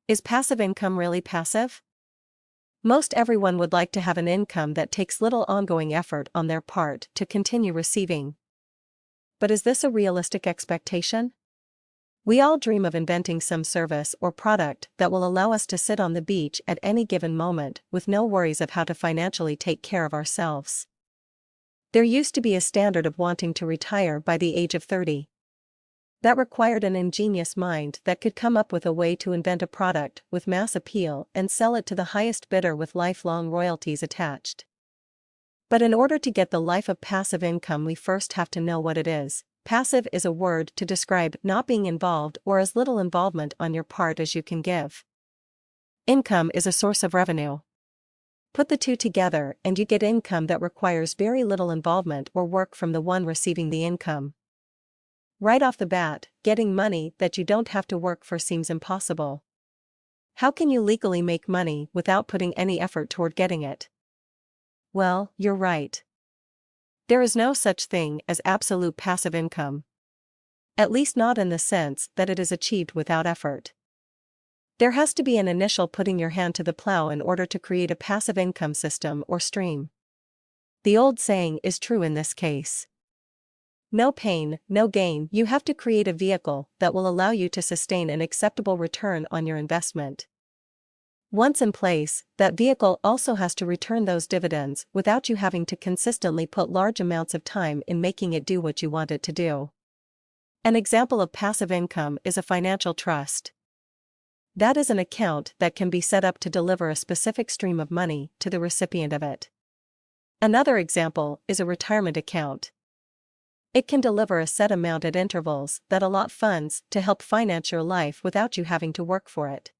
Is passive income really passive? Most everyone would like to have an income that takes little ongoing effort on their part to continue receiving. But is this a realistic expectation? We all dream of inventing some service or product that will allow us to sit on the beach at any given moment with no worries of how to financially take care of ourselves. There used to be a standard of wanting to retire by the age of 30. That required an ingenious mind that could come up with a way to invent a product with mass appeal and sell it to the highest bidder with lifelong royalties attached. But in order to get the life of passive income, we first have to know what it is. Passive is a word to describe not being involved or as little involvement on your part as you can give. Income is a source of revenue. Put the two together and you get income that requires very little involvement or work from the one receiving the income. Right off the bat, getting money that you don't have to work for seems impossible. How can you legally make money without putting any effort toward getting it? Well, you're right. There is no such thing as absolute passive income. At least not in the sense that it is achieved without effort. There has to be an initial putting your hand to the plow in order to create a passive income system or stream. The old saying is true in this case. No pain, no gain. You have to create a vehicle that will allow you to sustain an acceptable return on your investment. Once in place, that vehicle also has to return those dividends without you having to consistently put large amounts of time in making it do what you want it to do. An example of passive income is a financial trust. That is an account that can be set up to deliver a specific stream of money to the recipient of it. Another example is a retirement account. It can deliver a set amount at intervals that allot funds to help finance your life without you having to work for it.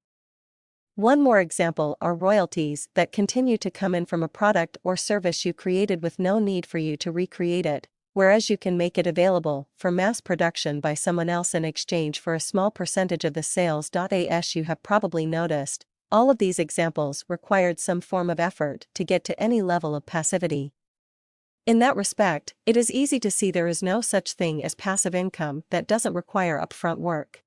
One more example are royalties that continue to come in from a product or service you created with no need for you to recreate it, whereas you can make it available for mass production by someone else in exchange for a small percentage of the sales. As you have probably noticed, all of these examples required some form of effort to get to any level of passivity. In that respect, it is easy to see there is no such thing as passive income that doesn't require upfront work.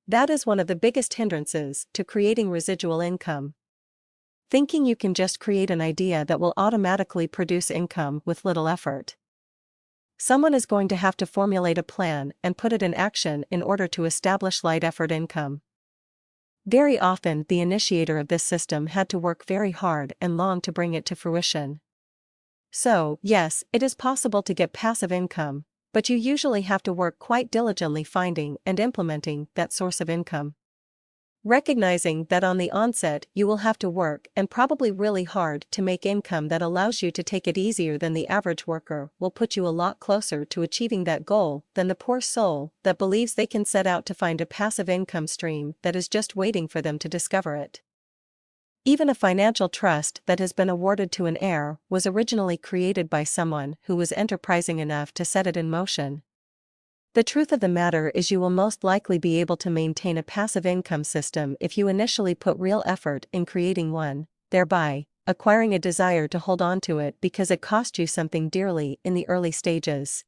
That is one of the biggest hindrances to creating residual income. Thinking you can just create an idea that will automatically produce income with little effort. Someone is going to have to formulate a plan and put it in action in order to establish light effort income. Very often, the initiator of this system had to work very hard and long to bring it to fruition. So, yes, it is possible to get passive income, but you usually have to work quite diligently finding and implementing that source of income. Recognizing that on the onset you will have to work and probably really hard to make income that allows you to take it easier than the average worker will put you a lot closer to achieving that goal than the poor soul that believes they can set out to find a passive income stream that is just waiting for them to discover it. Even a financial trust that has been awarded to an heir was originally created by someone who was enterprising enough to set it in motion. The truth of the matter is you will most likely be able to maintain a passive income system if you initially put real effort in creating one, thereby acquiring a desire to hold on to it because it cost you something dearly in the early stages.